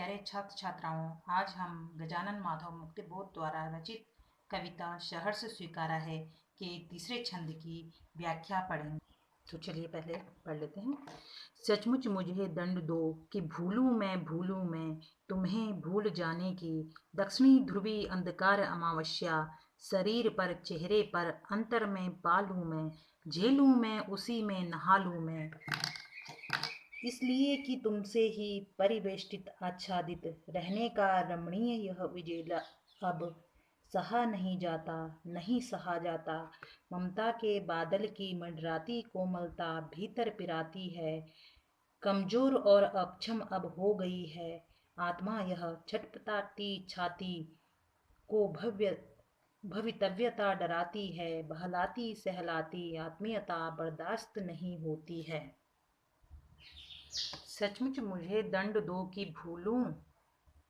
प्यारे छात्र छात्राओं, आज हम गजानन माधव मुक्तिबोध द्वारा रचित कविता सहर्ष स्वीकारा है के तीसरे छंद की व्याख्या पढ़ेंगे। तो चलिए पहले पढ़ लेते हैं। सचमुच मुझे दंड दो कि भूलूं मैं तुम्हें भूल जाने की। दक्षिणी ध्रुवी अंधकार अमावस्या शरीर पर चेहरे पर अंतर में पालूं मैं, झेलूं मैं उसी में नहा लूं मैं। इसलिए कि तुमसे ही परिवेष्टित आच्छादित रहने का रमणीय यह विजेला अब सहा नहीं जाता, नहीं सहा जाता। ममता के बादल की मंडराती कोमलता भीतर पिराती है, कमजोर और अक्षम अब हो गई है। आत्मा यह छटपटाती छाती को भवितव्यता डराती है, बहलाती सहलाती आत्मीयता बर्दाश्त नहीं होती है। सचमुच मुझे दंड दो कि भूलूं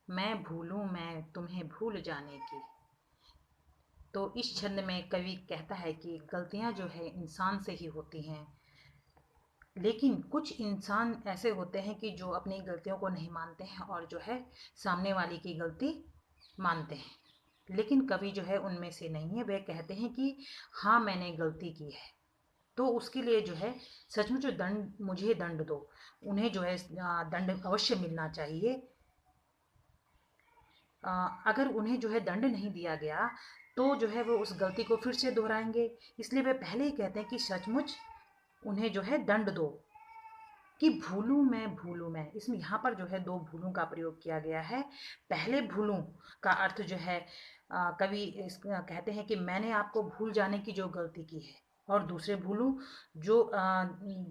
मैं तुम्हें भूल जाने की। तो इस छंद में कवि कहता है कि गलतियां जो है इंसान से ही होती हैं, लेकिन कुछ इंसान ऐसे होते हैं कि जो अपनी गलतियों को नहीं मानते हैं और जो है सामने वाले की गलती मानते हैं। लेकिन कवि जो है उनमें से नहीं है। वे कहते हैं कि हाँ, मैंने गलती की है, तो उसके लिए जो है सचमुच मुझे दंड दो। उन्हें जो है दंड अवश्य मिलना चाहिए। अगर उन्हें जो है दंड नहीं दिया गया तो जो है वो उस गलती को फिर से दोहराएंगे। इसलिए वे पहले ही कहते हैं कि सचमुच उन्हें जो है दंड दो कि भूलूं मैं। इसमें यहाँ पर जो है दो भूलूं का प्रयोग किया गया है। पहले भूलूं का अर्थ जो है कवि कहते हैं कि मैंने आपको भूल जाने की जो गलती की है, और दूसरे भूलूं जो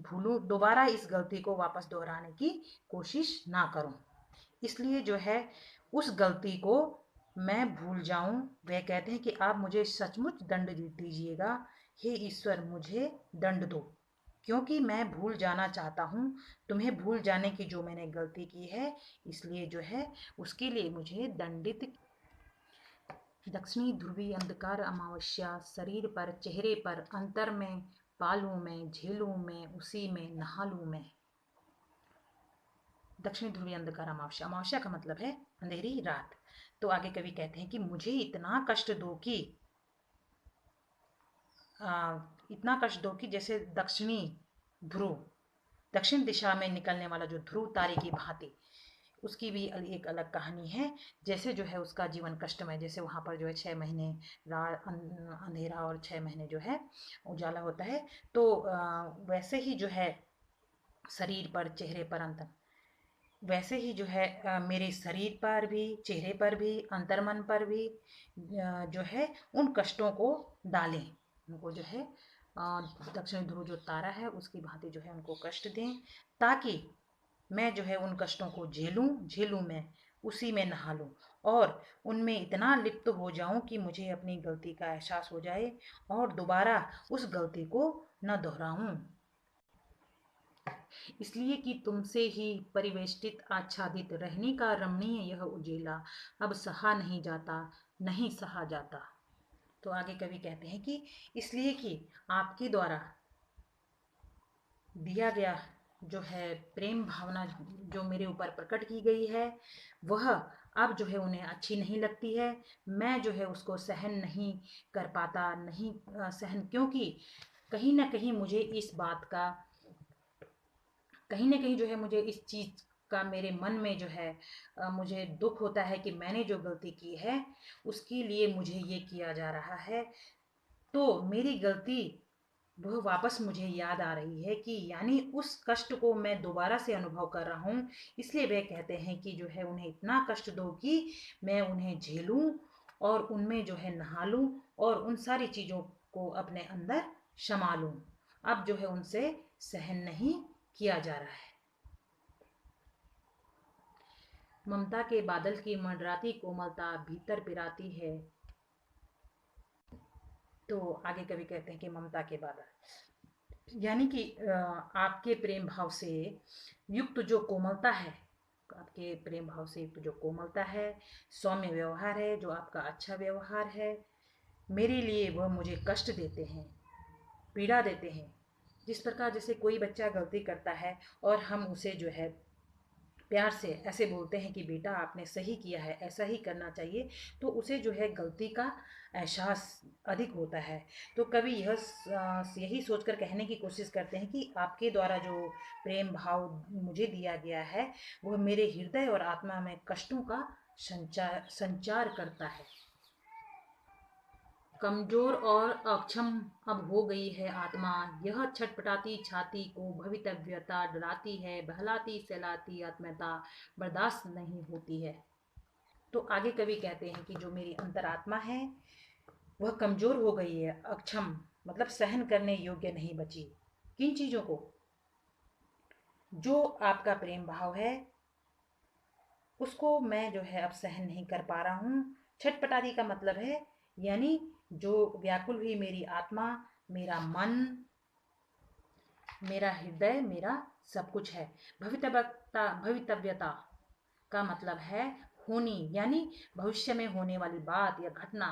भूलूं दोबारा इस गलती को वापस दोहराने की कोशिश ना करूं। इसलिए जो है उस गलती को मैं भूल जाऊं। वह कहते हैं कि आप मुझे सचमुच दंड दीजिएगा, हे ईश्वर मुझे दंड दो, क्योंकि मैं भूल जाना चाहता हूँ तुम्हें भूल जाने की जो मैंने गलती की है। इसलिए जो है उसके लिए मुझे दंडित। दक्षिणी ध्रुवी अंधकार अमावस्या शरीर पर चेहरे पर अंतर में पालूं मैं, झेलूं मैं उसी में नहा लूं मैं। दक्षिणी ध्रुवी अंधकार अमावस्या, अमावस्या का मतलब है अंधेरी रात। तो आगे कवि कहते हैं कि मुझे इतना कष्ट दो कि जैसे दक्षिणी ध्रुव, दक्षिण दिशा में निकलने वाला जो ध्रुव तारे की भांति, उसकी भी एक अलग कहानी है। जैसे जो है उसका जीवन कष्टमय, जैसे वहाँ पर जो है 6 महीने अंधेरा और 6 महीने जो है उजाला होता है, तो वैसे ही जो है शरीर पर चेहरे पर अंतर, वैसे ही जो है मेरे शरीर पर भी चेहरे पर भी अंतर्मन पर भी जो है उन कष्टों को डालें। उनको जो है दक्षिण ध्रुव जो तारा है उसकी भांति जो है उनको कष्ट दें, ताकि मैं जो है उन कष्टों को झेलूं मैं उसी में नहा लूं, और उनमें इतना लिप्त हो जाऊं कि मुझे अपनी गलती का एहसास हो जाए और दोबारा उस गलती को न दोहराऊं। इसलिए कि तुमसे ही परिवेष्टित आच्छादित रहने का रमणीय यह उजेला अब सहा नहीं जाता, नहीं सहा जाता। तो आगे कवि कहते हैं कि इसलिए कि आपके द्वारा दिया गया जो है प्रेम भावना जो मेरे ऊपर प्रकट की गई है, वह अब जो है उन्हें अच्छी नहीं लगती है। मैं जो है उसको सहन नहीं कर पाता, नहीं सहन, क्योंकि कहीं ना कहीं मुझे इस बात का, कहीं ना कहीं जो है मुझे इस चीज़ का मेरे मन में जो है मुझे दुख होता है कि मैंने जो गलती की है उसके लिए मुझे ये किया जा रहा है। तो मेरी गलती वह वापस मुझे याद आ रही है कि यानी उस कष्ट को मैं दोबारा से अनुभव कर रहा हूँ। इसलिए वे कहते हैं कि जो है उन्हें इतना कष्ट दो कि मैं उन्हें झेलूं और उनमें जो है नहा लूं और उन सारी चीज़ों को अपने अंदर समा लूं। अब जो है उनसे सहन नहीं किया जा रहा है। ममता के बादल की मंडराती कोमलता भीतर पिराती है। तो आगे कवि कहते हैं कि ममता के बादल यानी कि आपके प्रेम भाव से युक्त जो कोमलता है, आपके प्रेम भाव से युक्त जो कोमलता है, सौम्य व्यवहार है, जो आपका अच्छा व्यवहार है, मेरे लिए वह मुझे कष्ट देते हैं, पीड़ा देते हैं। जिस प्रकार जैसे कोई बच्चा गलती करता है और हम उसे जो है प्यार से ऐसे बोलते हैं कि बेटा आपने सही किया है, ऐसा ही करना चाहिए, तो उसे जो है गलती का एहसास अधिक होता है। तो कवि यही सोचकर कहने की कोशिश करते हैं कि आपके द्वारा जो प्रेम भाव मुझे दिया गया है, वह मेरे हृदय और आत्मा में कष्टों का संचार संचार करता है। कमजोर और अक्षम अब हो गई है आत्मा, यह छटपटाती छाती को भवितव्यता डराती है, बहलाती सहलाती आत्मीयता बर्दाश्त नहीं होती है। तो आगे कवि कहते हैं कि जो मेरी अंतरात्मा है वह कमजोर हो गई है, अक्षम मतलब सहन करने योग्य नहीं बची। किन चीजों को? जो आपका प्रेम भाव है उसको मैं जो है अब सहन नहीं कर पा रहा हूँ। छटपटाती का मतलब है यानी जो व्याकुल हुई मेरी आत्मा, मेरा मन, मेरा हृदय, मेरा सब कुछ है। भवितव्यता का मतलब है होनी, यानी भविष्य में होने वाली बात या घटना।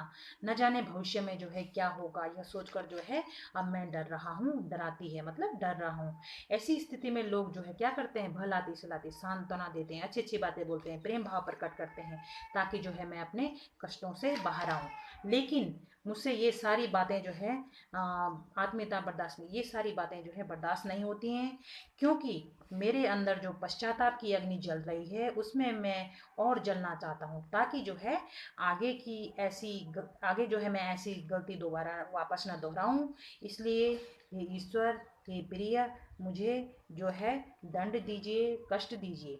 न जाने भविष्य में जो है क्या होगा, यह सोचकर जो है अब मैं डर रहा हूँ। डराती है मतलब डर रहा हूँ। ऐसी स्थिति में लोग जो है क्या करते हैं, भलाती सलाती सांत्वना देते हैं, अच्छी अच्छी बातें बोलते हैं, प्रेम भाव प्रकट करते हैं, ताकि जो है मैं अपने कष्टों से बाहर आऊँ। लेकिन मुझसे ये सारी बातें जो है आत्मीयता बर्दाश्त नहीं, ये सारी बातें जो है बर्दाश्त नहीं होती हैं, क्योंकि मेरे अंदर जो पश्चाताप की अग्नि जल रही है उसमें मैं और जलना चाहता हूँ, ताकि जो है आगे जो है मैं ऐसी गलती दोबारा वापस ना दोहराऊं। इसलिए हे ईश्वर, हे प्रिय, मुझे जो है दंड दीजिए, कष्ट दीजिए।